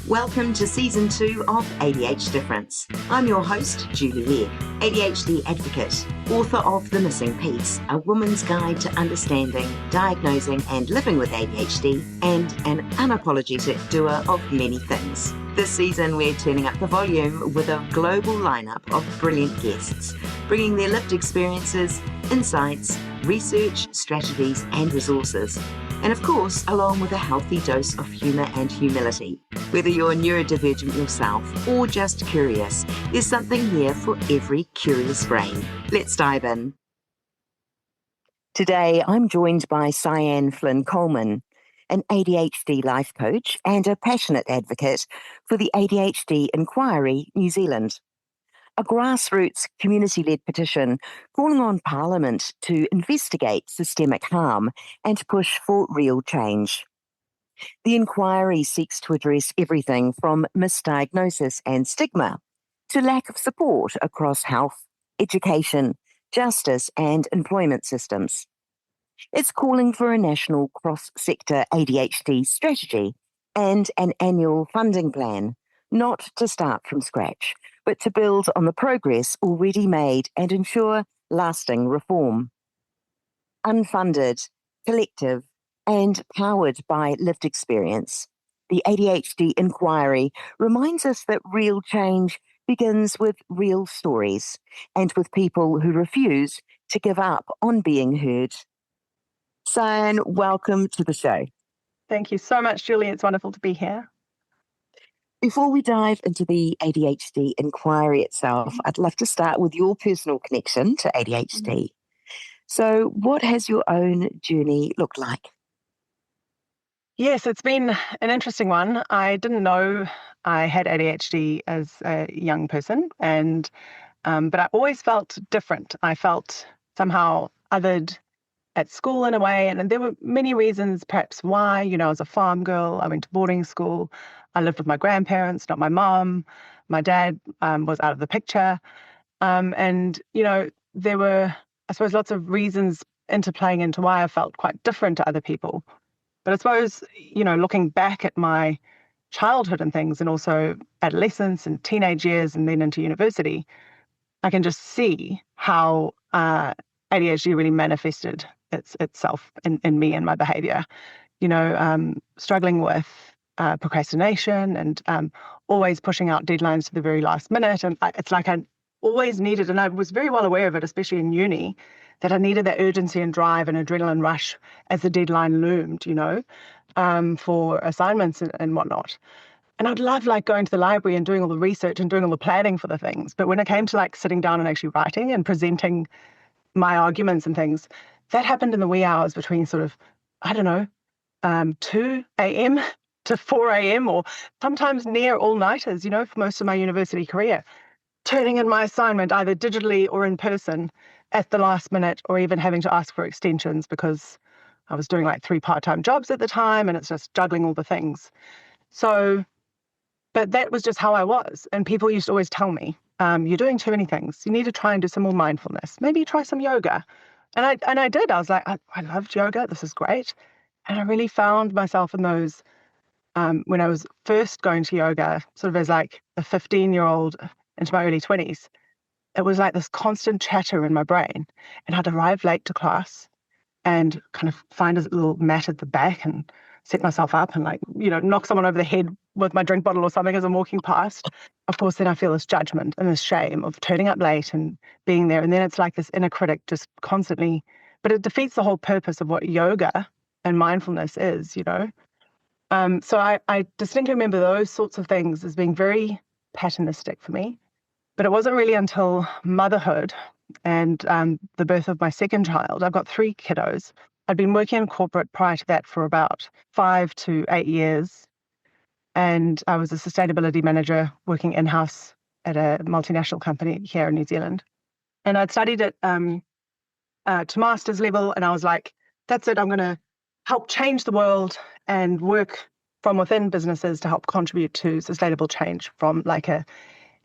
Welcome to Season 2 of ADHD Difference. I'm your host, Julie Legg, ADHD advocate, author of The Missing Piece, a woman's guide to understanding, diagnosing and living with ADHD, and an unapologetic doer of many things. This season, we're turning up the volume with a global lineup of brilliant guests, bringing their lived experiences, insights, research, strategies and resources. And of course, along with a healthy dose of humour and humility. Whether you're neurodivergent yourself or just curious, there's something here for every curious brain. Let's dive in. Today, I'm joined by Sian Flynn-Coleman, an ADHD life coach and a passionate advocate for the ADHD Inquiry New Zealand, a grassroots community-led petition calling on Parliament to investigate systemic harm and push for real change. The inquiry seeks to address everything from misdiagnosis and stigma to lack of support across health, education, justice and employment systems. It's calling for a national cross-sector ADHD strategy and an annual funding plan, not to start from scratch, but to build on the progress already made and ensure lasting reform. Unfunded, collective, and powered by lived experience, the ADHD Inquiry reminds us that real change begins with real stories and with people who refuse to give up on being heard. Sian, welcome to the show. Thank you so much, Julie. It's wonderful to be here. Before we dive into the ADHD Inquiry itself, I'd love to start with your personal connection to ADHD. So what has your own journey looked like? Yes, it's been an interesting one. I didn't know I had ADHD as a young person, and but I always felt different. I felt somehow othered at school in a way, and there were many reasons perhaps why. I was a farm girl. I went to boarding school. I lived with my grandparents, not my mom. My dad was out of the picture. And there were, I suppose, lots of reasons interplaying into why I felt quite different to other people. But I suppose, looking back at my childhood and things, and also adolescence and teenage years and then into university, I can just see how ADHD really manifested itself in me and my behavior. Struggling with procrastination and always pushing out deadlines to the very last minute. And it's like I always needed, and I was very well aware of it, especially in uni, that I needed that urgency and drive and adrenaline rush as the deadline loomed, for assignments and whatnot. And I'd love going to the library and doing all the research and doing all the planning for the things. But when it came to sitting down and actually writing and presenting my arguments and things, that happened in the wee hours between 2 a.m. to 4 a.m. or sometimes near all-nighters, for most of my university career, turning in my assignment either digitally or in person at the last minute, or even having to ask for extensions because I was doing 3 part-time jobs at the time, and it's just juggling all the things. So, but that was just how I was. And people used to always tell me, you're doing too many things. You need to try and do some more mindfulness. Maybe try some yoga. And I did. I was like, I loved yoga. This is great. And I really found myself in those, when I was first going to yoga, sort of as a 15-year-old into my early 20s, it was this constant chatter in my brain. And I'd arrive late to class and kind of find a little mat at the back and set myself up and knock someone over the head with my drink bottle or something as I'm walking past. Of course, then I feel this judgment and this shame of turning up late and being there. And then it's this inner critic just constantly, but it defeats the whole purpose of what yoga and mindfulness is, So I distinctly remember those sorts of things as being very patternistic for me. But it wasn't really until motherhood and the birth of my second child. I've got 3 kiddos. I'd been working in corporate prior to that for about 5 to 8 years. And I was a sustainability manager working in-house at a multinational company here in New Zealand. And I'd studied it to master's level. And I was like, that's it. I'm going to help change the world and work from within businesses to help contribute to sustainable change from a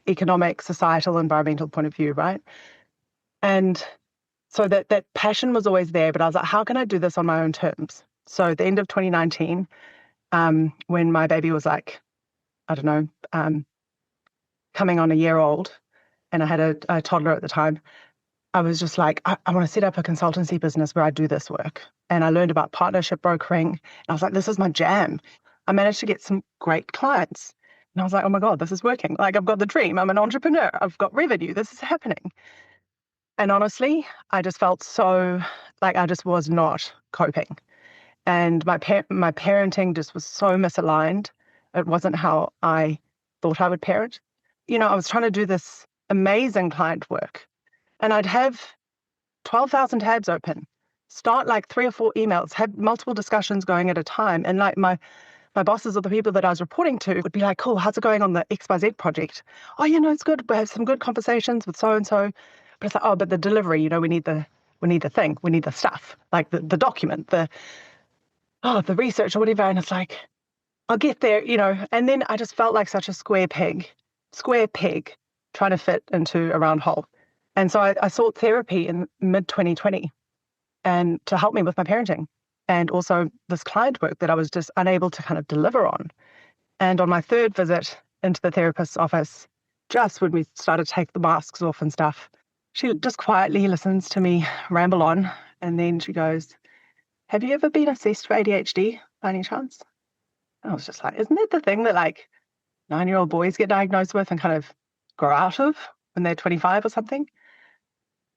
economic, societal, environmental point of view, right? And so that passion was always there, but I was like, how can I do this on my own terms? So at the end of 2019, when my baby was I don't know, coming on a year old, and I had a toddler at the time, I was just like, I want to set up a consultancy business where I do this work. And I learned about partnership brokering. And I was like, this is my jam. I managed to get some great clients. And I was like, oh my God, this is working. Like, I've got the dream. I'm an entrepreneur. I've got revenue. This is happening. And honestly, I just felt so like I just was not coping. And my parenting just was so misaligned. It wasn't how I thought I would parent. I was trying to do this amazing client work, and I'd have 12,000 tabs open, start like 3 or 4 emails, have multiple discussions going at a time. And like my bosses or the people that I was reporting to would be like, cool, how's it going on the XYZ project? Oh, it's good. We have some good conversations with so-and-so. But it's like, oh, but the delivery, we need the thing, we need the stuff, like the document, the research or whatever. And it's like, I'll get there, and then I just felt like such a square peg trying to fit into a round hole. And so I sought therapy in mid-2020 and to help me with my parenting and also this client work that I was just unable to kind of deliver on. And on my 3rd visit into the therapist's office, just when we started to take the masks off and stuff, she just quietly listens to me ramble on. And then she goes, have you ever been assessed for ADHD by any chance? And I was just like, isn't that the thing that like 9-year-old boys get diagnosed with and kind of grow out of when they're 25 or something?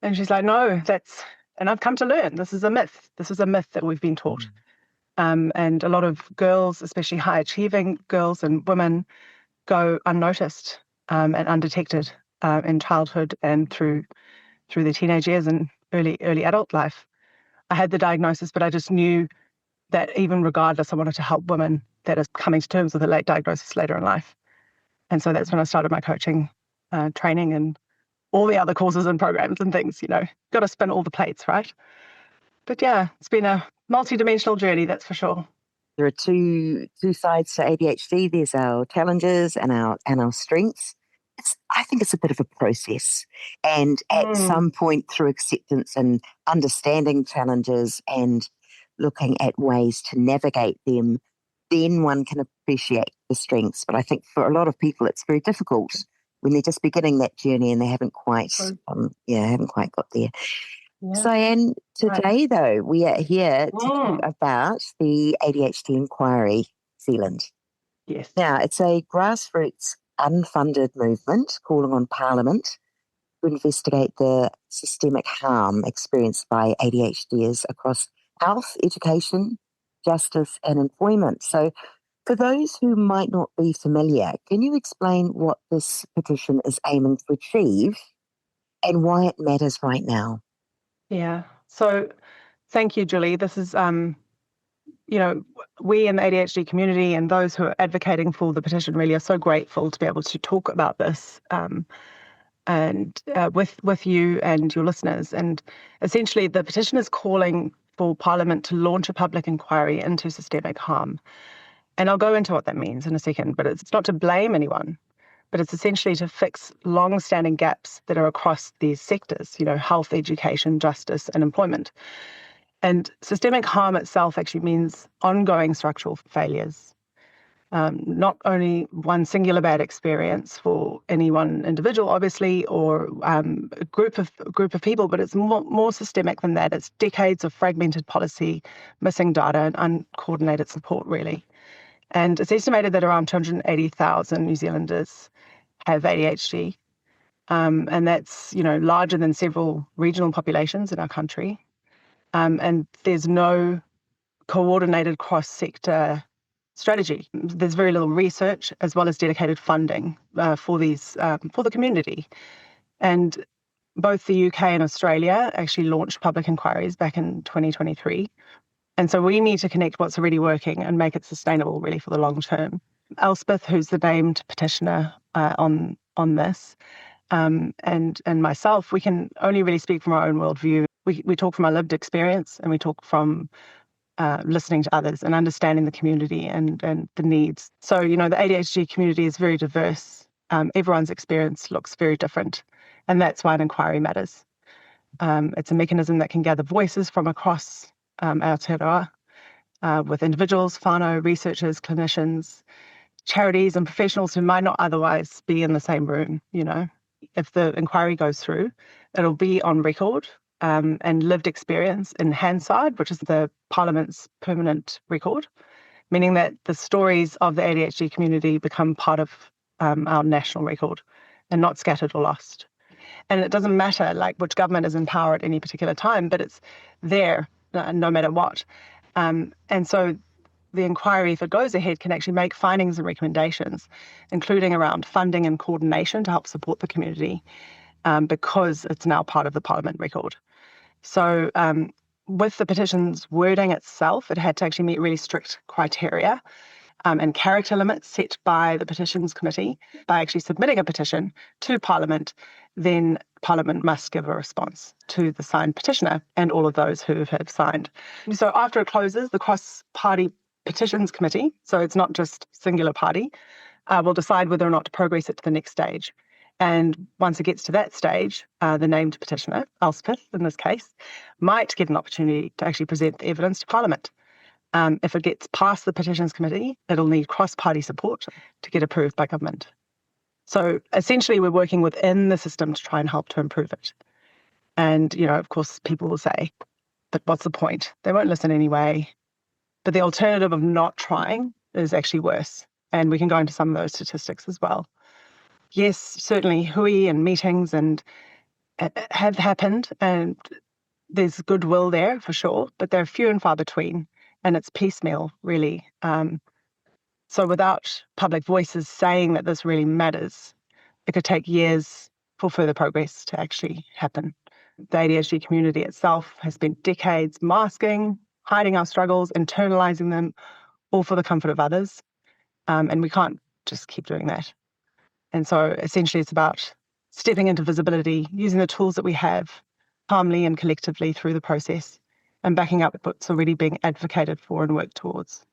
And she's like, no, and I've come to learn, this is a myth. This is a myth that we've been taught. And a lot of girls, especially high achieving girls and women, go unnoticed and undetected in childhood and through their teenage years and early adult life. I had the diagnosis, but I just knew that even regardless, I wanted to help women that are coming to terms with a late diagnosis later in life. And so that's when I started my coaching training and all the other courses and programs and things, got to spin all the plates, right? But yeah, it's been a multi-dimensional journey, that's for sure. There are two sides to ADHD. There's our challenges and our strengths. I think it's a bit of a process. And at some point through acceptance and understanding challenges and looking at ways to navigate them, then one can appreciate the strengths. But I think for a lot of people, it's very difficult when they're just beginning that journey and they haven't quite, got there. Yeah. Sian, today though, we are here to talk about the ADHD Inquiry New Zealand. Yes. Now, it's a grassroots unfunded movement calling on Parliament to investigate the systemic harm experienced by ADHDers across health, education, justice and employment. So for those who might not be familiar, can you explain what this petition is aiming to achieve and why it matters right now? Yeah. So thank you, Julie. This is, we in the ADHD community and those who are advocating for the petition really are so grateful to be able to talk about this and with you and your listeners. And essentially the petition is calling for Parliament to launch a public inquiry into systemic harm. And I'll go into what that means in a second, but it's not to blame anyone, but it's essentially to fix long-standing gaps that are across these sectors, health, education, justice, and employment. And systemic harm itself actually means ongoing structural failures, not only one singular bad experience for any one individual, obviously, or a group of people, but it's more systemic than that. It's decades of fragmented policy, missing data, and uncoordinated support, really. And it's estimated that around 280,000 New Zealanders have ADHD, and that's larger than several regional populations in our country. And there's no coordinated cross-sector strategy. There's very little research as well as dedicated funding for the community. And both the UK and Australia actually launched public inquiries back in 2023. And so we need to connect what's already working and make it sustainable really for the long term. Elspeth, who's the named petitioner on this, and myself, we can only really speak from our own worldview. We talk from our lived experience and we talk from listening to others and understanding the community and the needs. So, the ADHD community is very diverse. Everyone's experience looks very different. And that's why an inquiry matters. It's a mechanism that can gather voices from across Aotearoa with individuals, whānau, researchers, clinicians, charities and professionals who might not otherwise be in the same room, If the inquiry goes through, it'll be on record and lived experience in Hansard, which is the Parliament's permanent record, meaning that the stories of the ADHD community become part of our national record and not scattered or lost. And it doesn't matter which government is in power at any particular time, but it's there no matter what. And so the inquiry, if it goes ahead, can actually make findings and recommendations, including around funding and coordination to help support the community, because it's now part of the Parliament record. So with the petition's wording itself, it had to actually meet really strict criteria and character limits set by the petitions committee. By actually submitting a petition to Parliament, then Parliament must give a response to the signed petitioner and all of those who have signed. So after it closes, the cross-party petitions committee, so it's not just singular party, will decide whether or not to progress it to the next stage. And once it gets to that stage, the named petitioner, Elspeth in this case, might get an opportunity to actually present the evidence to Parliament. If it gets past the petitions committee, it'll need cross-party support to get approved by government. So essentially, we're working within the system to try and help to improve it. And, of course, people will say, but what's the point? They won't listen anyway. But the alternative of not trying is actually worse. And we can go into some of those statistics as well. Yes, certainly hui and meetings and have happened, and there's goodwill there for sure, but they're few and far between, and it's piecemeal, really. So without public voices saying that this really matters, it could take years for further progress to actually happen. The ADHD community itself has spent decades masking, hiding our struggles, internalizing them, all for the comfort of others. And we can't just keep doing that. And so essentially it's about stepping into visibility, using the tools that we have calmly and collectively through the process, and backing up what's already being advocated for and worked towards.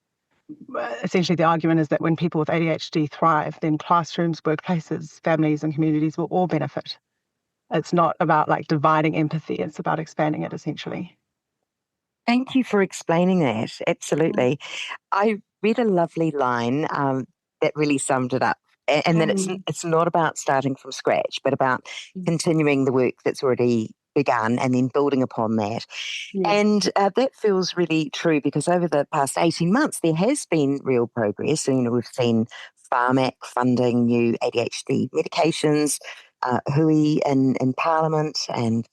Essentially, the argument is that when people with ADHD thrive, then classrooms, workplaces, families, and communities will all benefit. It's not about dividing empathy, it's about expanding it, essentially. Thank you for explaining that. Absolutely. I read a lovely line that really summed it up. And that it's not about starting from scratch, but about continuing the work that's already begun and then building upon that. Yeah. And that feels really true because over the past 18 months, there has been real progress. And, we've seen PharmAC funding new ADHD medications, hui in Parliament, and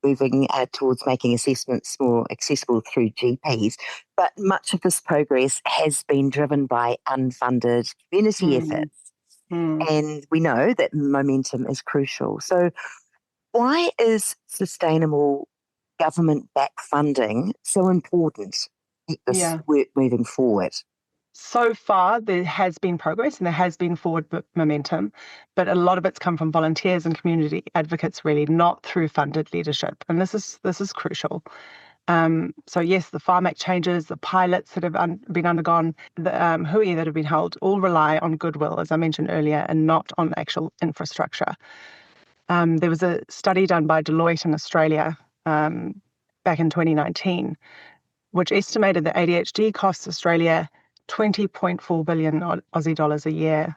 moving towards making assessments more accessible through GPs. But much of this progress has been driven by unfunded community efforts. And we know that momentum is crucial. So why is sustainable government-backed funding so important to get this work moving forward? So far, there has been progress and there has been forward momentum, but a lot of it's come from volunteers and community advocates, really, not through funded leadership. And this is crucial. So yes, the PharmAC changes, the pilots that have been undergone, the hui that have been held, all rely on goodwill, as I mentioned earlier, and not on actual infrastructure. There was a study done by Deloitte in Australia back in 2019, which estimated that ADHD costs Australia 20.4 billion Aussie dollars a year,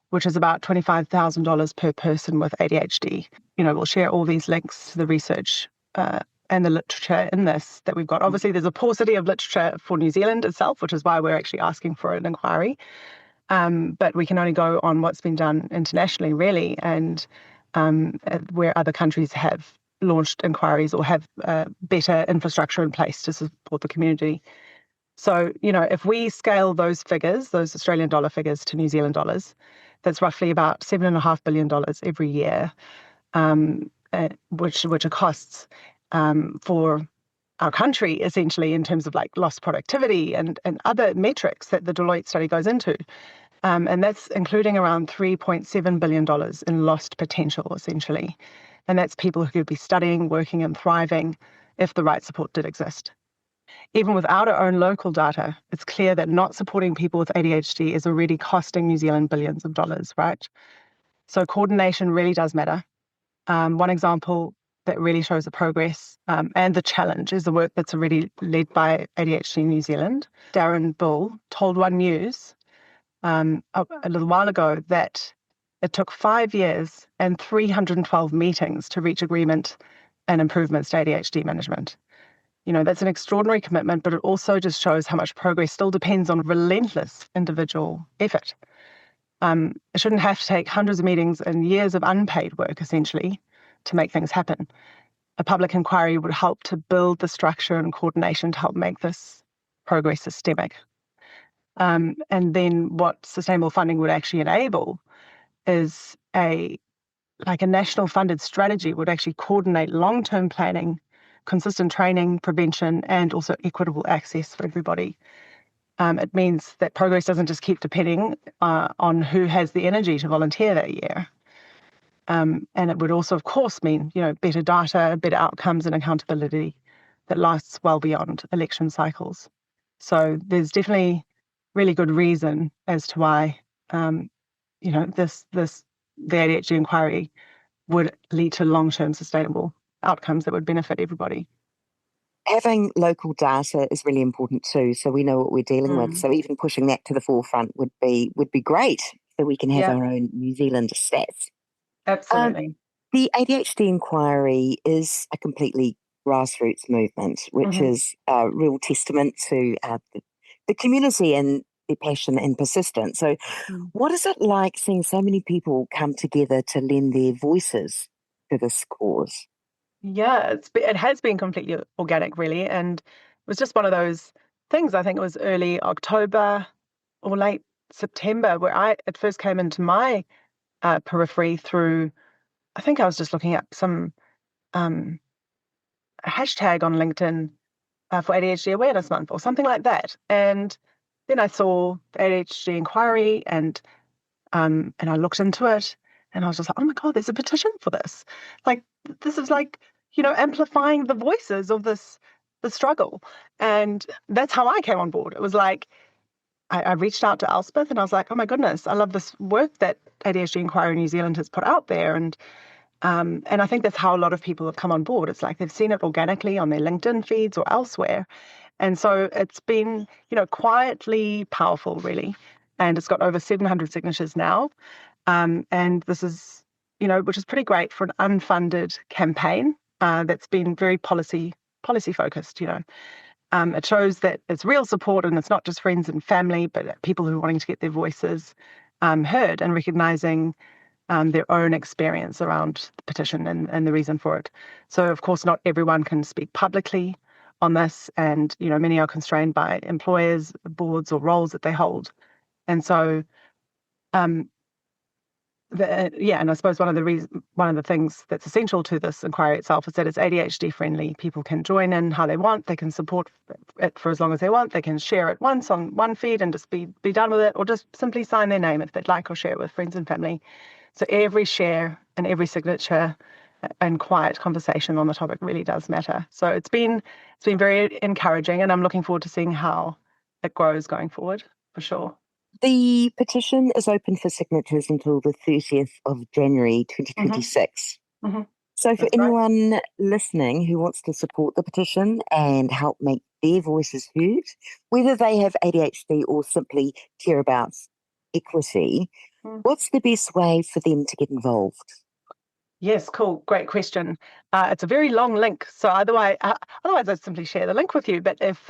which is about $25,000 per person with ADHD. We'll share all these links to the research and the literature in this that we've got. Obviously, there's a paucity of literature for New Zealand itself, which is why we're actually asking for an inquiry. But we can only go on what's been done internationally, really, and where other countries have launched inquiries or have better infrastructure in place to support the community. So, if we scale those figures, those Australian dollar figures to New Zealand dollars, that's roughly about $7.5 billion every year, which are costs for our country, essentially, in terms of lost productivity and other metrics that the Deloitte study goes into. And that's including around $3.7 billion in lost potential, essentially. And that's people who could be studying, working, and thriving if the right support did exist. Even without our own local data, it's clear that not supporting people with ADHD is already costing New Zealand billions of dollars, right? So coordination really does matter. One example that really shows the progress and the challenge is the work that's already led by ADHD New Zealand. Darren Bull told One News a little while ago that it took 5 years and 312 meetings to reach agreement and improvements to ADHD management. That's an extraordinary commitment, but it also just shows how much progress still depends on relentless individual effort. It shouldn't have to take hundreds of meetings and years of unpaid work, essentially, to make things happen. A public inquiry would help to build the structure and coordination to help make this progress systemic. And then what sustainable funding would actually enable is a national funded strategy would actually coordinate long-term planning, consistent training, prevention, and also equitable access for everybody. It means that progress doesn't just keep depending on who has the energy to volunteer that year. And it would also, of course, mean, better data, better outcomes and accountability that lasts well beyond election cycles. So there's definitely really good reason as to why, the ADHD inquiry would lead to long-term sustainable outcomes that would benefit everybody. Having local data is really important too, so we know what we're dealing with. So even pushing that to the forefront would be great, so we can have our own New Zealand stats. Absolutely. The ADHD inquiry is a completely grassroots movement, which is a real testament to the community and their passion and persistence. So what is it like seeing so many people come together to lend their voices to this cause? Yeah, it has been completely organic, really. And it was just one of those things. I think it was early October or late September where I at first came into my periphery through, I think I was just looking at some hashtag on LinkedIn for ADHD Awareness Month or something like that. And then I saw the ADHD inquiry and I looked into it and I was just like, oh my God, there's a petition for this. Like, this is amplifying the voices of the struggle. And that's how I came on board. It was like, I reached out to Elspeth and I was like, oh my goodness, I love this work that ADHD Inquiry New Zealand has put out there. And I think that's how a lot of people have come on board. It's like they've seen it organically on their LinkedIn feeds or elsewhere. And so it's been, quietly powerful, really. And it's got over 700 signatures now. And this is, which is pretty great for an unfunded campaign that's been very policy focused, It shows that it's real support and it's not just friends and family, but people who are wanting to get their voices heard and recognising their own experience around the petition and the reason for it. So, of course, not everyone can speak publicly on this, and many are constrained by employers, boards, or roles that they hold. And so, and I suppose one of the things that's essential to this inquiry itself is that it's ADHD friendly. People can join in how they want. They can support it for as long as they want. They can share it once on one feed and just be done with it, or just simply sign their name if they'd like, or share it with friends and family. So every share and every signature and quiet conversation on the topic really does matter. So it's been very encouraging, and I'm looking forward to seeing how it grows going forward, for sure. The petition is open for signatures until the 30th of January 2026. So for anyone listening who wants to support the petition and help make their voices heard, whether they have ADHD or simply care about equity, what's the best way for them to get involved? Yes, cool. Great question. It's a very long link. So otherwise I'd simply share the link with you. But if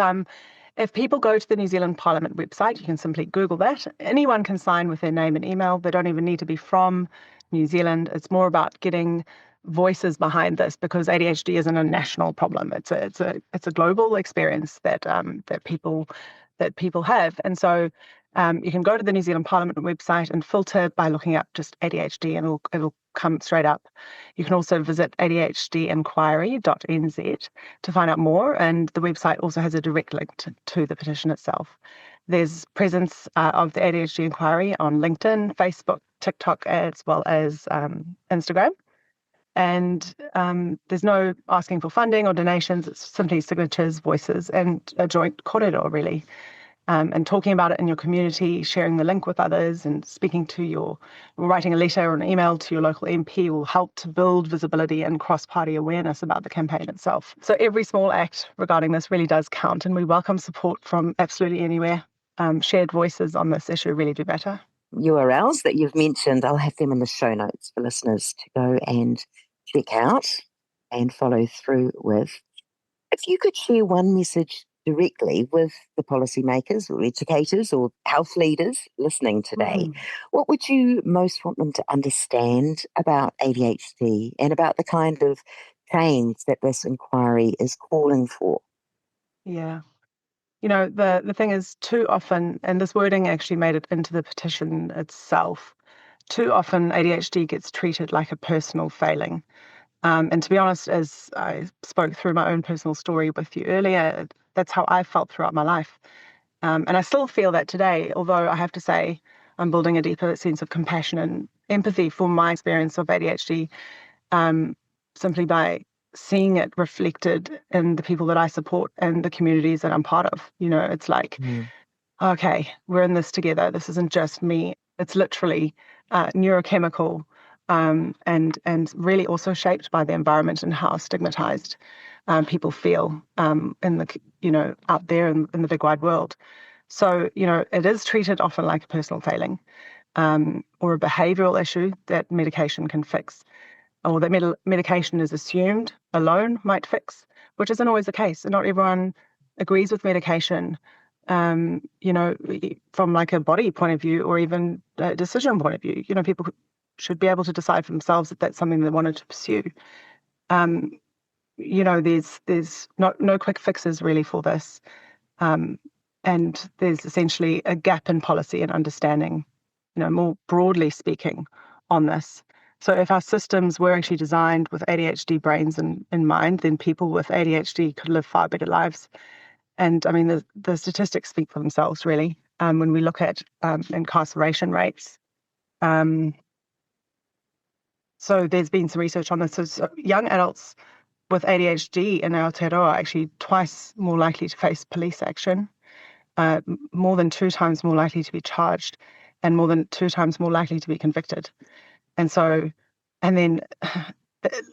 people go to the New Zealand Parliament website, you can simply Google that. Anyone can sign with their name and email. They don't even need to be from New Zealand. It's more about getting voices behind this, because ADHD isn't a national problem. It's a global experience that people have. And so you can go to the New Zealand Parliament website and filter by looking up just ADHD, and it'll come straight up. You can also visit ADHDinquiry.nz to find out more, and the website also has a direct link to the petition itself. There's presence of the ADHD Inquiry on LinkedIn, Facebook, TikTok, as well as Instagram. And there's no asking for funding or donations. It's simply signatures, voices, and a joint corridor, really. And talking about it in your community, sharing the link with others, and writing a letter or an email to your local MP will help to build visibility and cross-party awareness about the campaign itself. So every small act regarding this really does count, and we welcome support from absolutely anywhere. shared voices on this issue really do matter. URLs that you've mentioned, I'll have them in the show notes for listeners to go and check out and follow through with. If you could share one message directly with the policymakers or educators or health leaders listening today, what would you most want them to understand about ADHD and about the kind of change that this inquiry is calling for? Yeah. The thing is, too often, and this wording actually made it into the petition itself, too often ADHD gets treated like a personal failing. And to be honest, as I spoke through my own personal story with you earlier, that's how I felt throughout my life. And I still feel that today, although I have to say I'm building a deeper sense of compassion and empathy for my experience of ADHD, simply by seeing it reflected in the people that I support and the communities that I'm part of. It's like, okay, we're in this together. This isn't just me. It's literally neurochemical, and really also shaped by the environment and how stigmatized people feel in the out there in the big wide world. So it is treated often like a personal failing or a behavioural issue that medication can fix, or that medication is assumed alone might fix, which isn't always the case. And not everyone agrees with medication, from like a body point of view or even a decision point of view. People should be able to decide for themselves if that's something they wanted to pursue. There's no quick fixes really for this. And there's essentially a gap in policy and understanding, more broadly speaking, on this. So if our systems were actually designed with ADHD brains in mind, then people with ADHD could live far better lives. And I mean, the statistics speak for themselves, really. When we look at incarceration rates, so there's been some research on this. So young adults with ADHD in Aotearoa are actually twice more likely to face police action, more than 2 times more likely to be charged, and more than 2 times more likely to be convicted. And then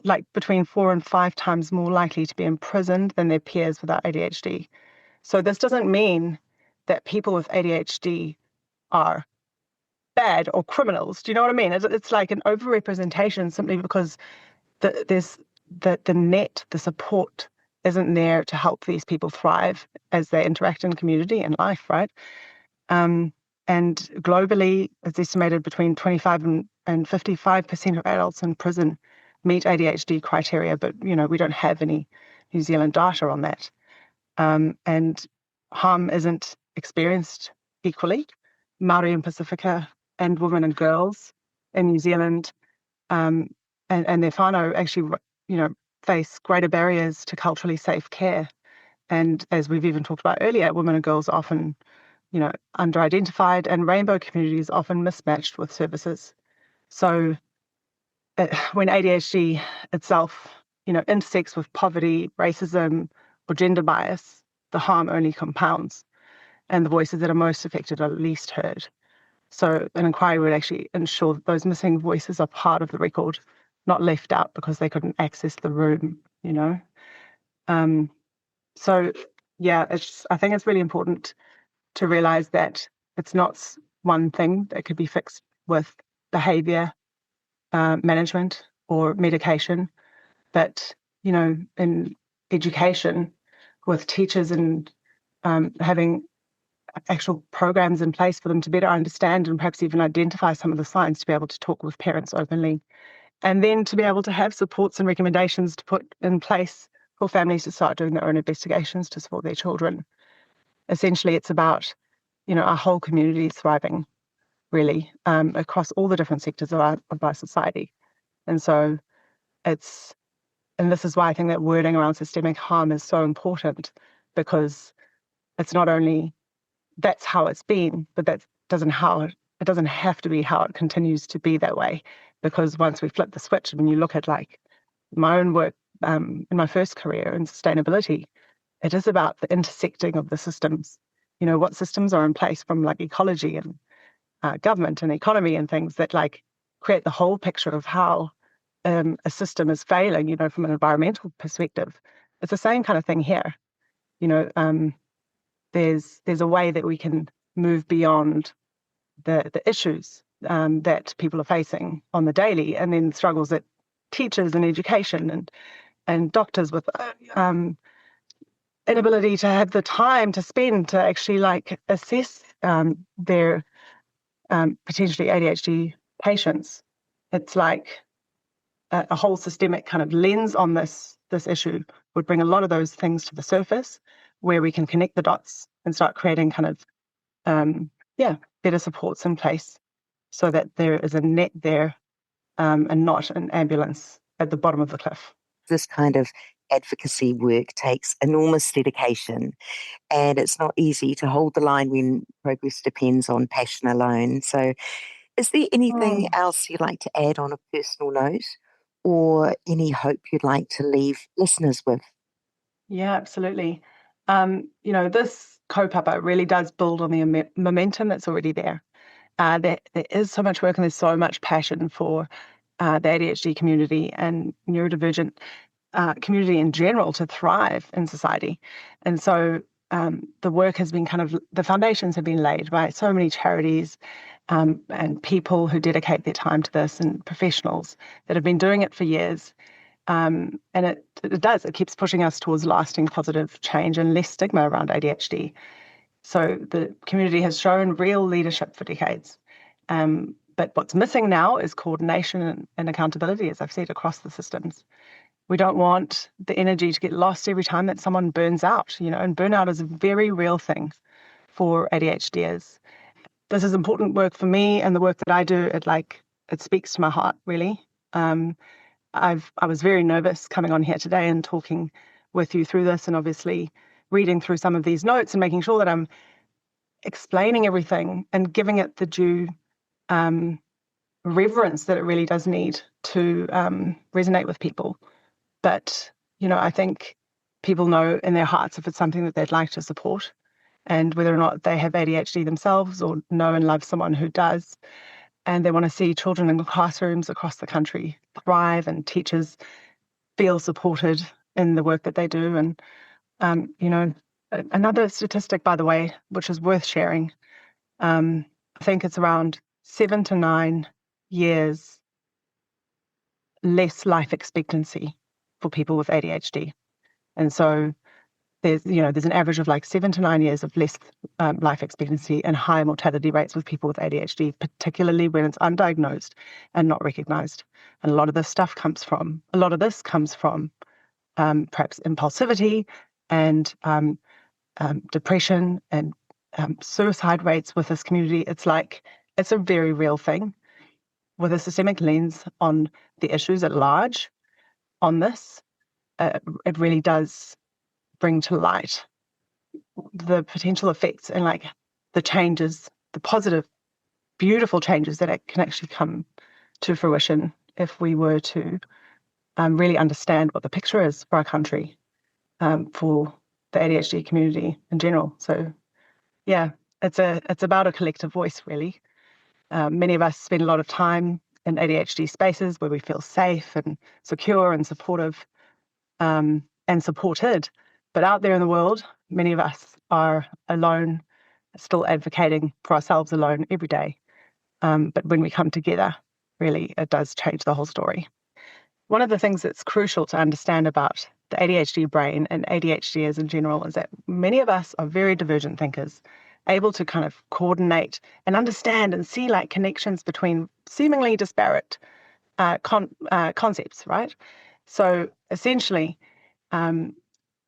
like between 4 and 5 times more likely to be imprisoned than their peers without ADHD. So this doesn't mean that people with ADHD are bad or criminals. Do you know what I mean? It's like an overrepresentation simply because there's the net, the support isn't there to help these people thrive as they interact in community and life, right? And globally, it's estimated between 25 and 55% of adults in prison meet ADHD criteria, but we don't have any New Zealand data on that. And harm isn't experienced equally. Māori and Pacifica and women and girls in New Zealand and their whānau actually, face greater barriers to culturally safe care. And as we've even talked about earlier, women and girls are often, under-identified, and rainbow communities often mismatched with services. So when ADHD itself, intersects with poverty, racism, or gender bias, the harm only compounds, and the voices that are most affected are least heard. So an inquiry would actually ensure that those missing voices are part of the record, not left out because they couldn't access the room, So yeah, I think it's really important to realize that it's not one thing that could be fixed with behavior management or medication, but in education with teachers and having actual programs in place for them to better understand and perhaps even identify some of the signs, to be able to talk with parents openly, and then to be able to have supports and recommendations to put in place for families to start doing their own investigations to support their children. Essentially, it's about our whole community thriving, really, across all the different sectors of our society. And so and this is why I think that wording around systemic harm is so important, because it's not only that's how it's been, but it doesn't have to be how it continues to be that way. Because once we flip the switch, and when you look at like my own work in my first career in sustainability, it is about the intersecting of the systems. What systems are in place from like ecology and government and economy and things that like create the whole picture of how a system is failing, from an environmental perspective. It's the same kind of thing here. There's a way that we can move beyond the issues that people are facing on the daily, and then struggles that teachers and education and doctors with inability to have the time to spend to actually like assess their potentially ADHD patients. It's like a whole systemic kind of lens on this issue would bring a lot of those things to the surface, where we can connect the dots and start creating kind of better supports in place, so that there is a net there and not an ambulance at the bottom of the cliff. This kind of advocacy work takes enormous dedication, and it's not easy to hold the line when progress depends on passion alone. So, is there anything else you'd like to add on a personal note, or any hope you'd like to leave listeners with? Yeah, absolutely. This kaupapa really does build on the momentum that's already there. There is so much work and there's so much passion for the ADHD community and neurodivergent community in general to thrive in society. And so the work has been the foundations have been laid by so many charities and people who dedicate their time to this, and professionals that have been doing it for years. And it keeps pushing us towards lasting positive change and less stigma around ADHD. So the community has shown real leadership for decades. But what's missing now is coordination and accountability, as I've said, across the systems. We don't want the energy to get lost every time that someone burns out, and burnout is a very real thing for ADHDers. This is important work for me, and the work that I do, it speaks to my heart, really. I was very nervous coming on here today and talking with you through this, and obviously reading through some of these notes and making sure that I'm explaining everything and giving it the due reverence that it really does need to resonate with people. But, I think people know in their hearts if it's something that they'd like to support, and whether or not they have ADHD themselves or know and love someone who does, and they want to see children in classrooms across the country thrive and teachers feel supported in the work that they do. And, another statistic, by the way, which is worth sharing, I think it's around 7 to 9 years less life expectancy for people with ADHD. And so there's an average of 7 to 9 years of less life expectancy and higher mortality rates with people with ADHD, particularly when it's undiagnosed and not recognized. And a lot of this comes from perhaps impulsivity and depression and suicide rates with this community. It's a very real thing, with a systemic lens on the issues at large on this. It really does bring to light the potential effects and the changes, the positive, beautiful changes that it can actually come to fruition if we were to really understand what the picture is for our country, for the ADHD community in general. So, yeah, it's about a collective voice, really. Many of us spend a lot of time in ADHD spaces where we feel safe and secure and supportive and supported. But out there in the world, many of us are alone, still advocating for ourselves alone every day. But when we come together, really, it does change the whole story. One of the things that's crucial to understand about the ADHD brain and ADHDers in general is that many of us are very divergent thinkers, able to kind of coordinate and understand and see connections between seemingly disparate concepts, right? So essentially,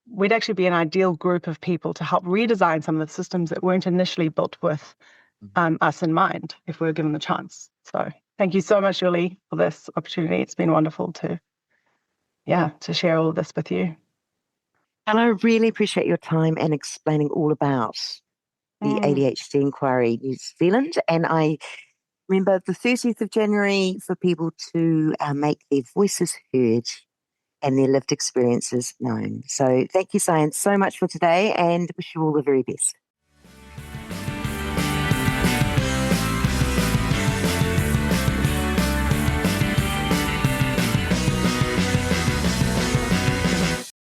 we'd actually be an ideal group of people to help redesign some of the systems that weren't initially built with us in mind, if we were given the chance. So thank you so much, Julie, for this opportunity. It's been wonderful to share all of this with you. And I really appreciate your time and explaining all about the ADHD Inquiry New Zealand. And I remember the 30th of January for people to make their voices heard and their lived experiences known. So thank you, Sian, so much for today, and wish you all the very best.